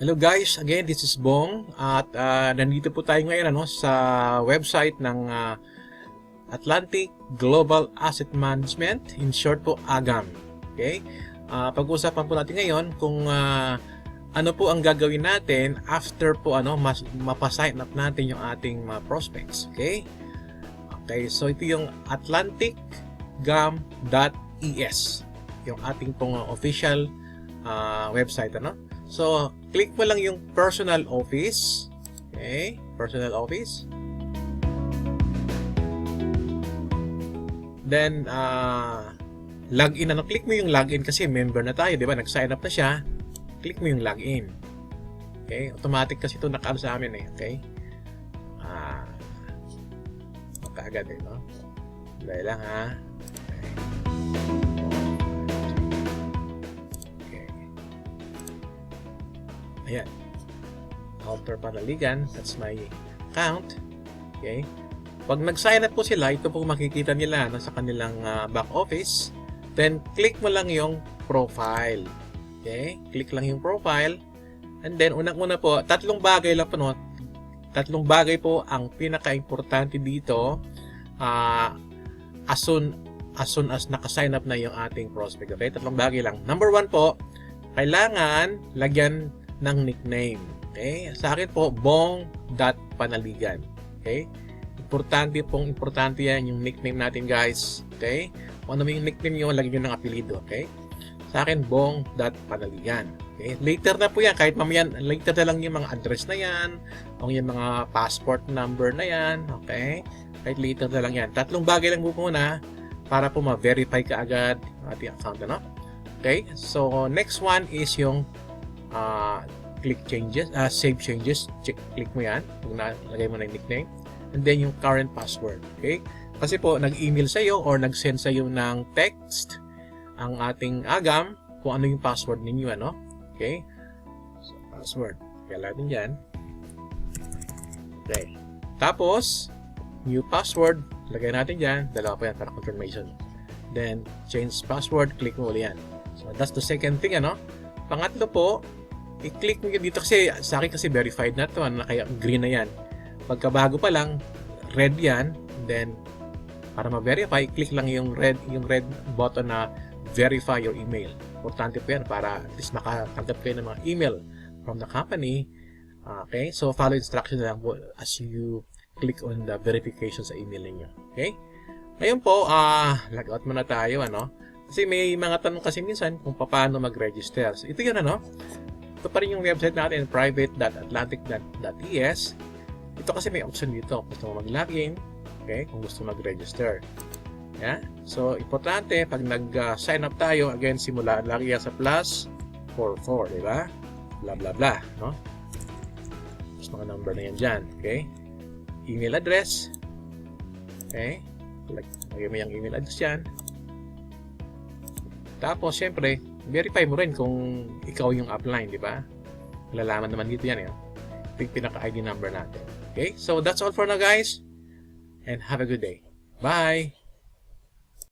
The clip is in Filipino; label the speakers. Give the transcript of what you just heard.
Speaker 1: Hello guys, again this is Bong at nandito po tayo ngayon sa website ng Atlantic Global Asset Management, in short po AGAM. Okay? Pag-uusapan po natin ngayon kung ano po ang gagawin natin after po mapasign up natin yung ating mga prospects. Okay? Okay, so ito yung atlanticgam.es, yung ating pong official website, So, click mo lang yung personal office. Okay, personal office. Then, login click mo yung login kasi member na tayo, di ba? Nag-sign up na siya. Click mo yung login. Okay, automatic kasi ito naka-ano sa amin eh. Okay? Makaagad eh, no? Dahil lang ha. Ayan. Alter Panaligan. That's my account. Okay. Pag nag-sign up po sila, ito po makikita nila sa kanilang back office. Then, click mo lang yung profile. Okay. Click lang yung profile. And then, unang-una po, tatlong bagay lang po, tatlong bagay po ang pinaka-importante dito as soon as naka-sign up na yung ating prospect. Okay. Tatlong bagay lang. Number 1 po, kailangan lagyan ng nickname. Okay? Sa akin po, bong.panaligan. Okay? Importante yan yung nickname natin, guys. Okay? Kung ano yung nickname nyo, lagyan nyo ng apelido. Okay? Sa akin, bong.panaligan. Okay? Later na po yan. Kahit mamaya, later na lang yung mga address na yan, o yung mga passport number na yan. Okay? Kahit later na lang yan. Tatlong bagay lang po muna para po ma-verify ka agad ating account. Okay? So, next one is yung click changes, save changes, click mo yan, lagay mo na yung nickname, and then yung current password. Okay? Kasi po, nag-email sa iyo or nag-send sa iyo ng text ang ating AGAM kung ano yung password ninyo, Okay? So, password. Kaya natin dyan. Okay. Tapos, new password, lagay natin dyan, dalawa pa yan para confirmation. Then, change password, click mo ulit yan. So, that's the second thing, Pangatlo po, i-click mo dito kasi sa akin kasi verified na to, kaya green na yan. Pagkabago pa lang, red yan. Then, para ma-verify, click lang yung red button na verify your email. Importante po yan para at least makatanggap kayo ng mga email from the company. Okay? So, follow instructions lang po as you click on the verification sa email niyo. Okay? Ngayon po, log out muna tayo, Kasi may mga tanong kasi minsan kung paano mag-register. So, ito yun, Ito pa rin yung website natin, private.atlantic.es. Ito kasi may option dito. Kung gusto mo mag-login, okay? Kung gusto mag-register. Yeah? So, importante, pag nag-sign up tayo, again, simula lagi yan sa +44, di ba? Blah, blah, blah, Tapos mga number na yan dyan, okay? Email address. Okay? Lagay mo yung email address yan. Tapos, syempre, verify mo rin kung ikaw yung upline, di ba? Malalaman naman dito yan, Ito yung pinaka-ID number natin. Okay? So, that's all for now, guys. And have a good day. Bye!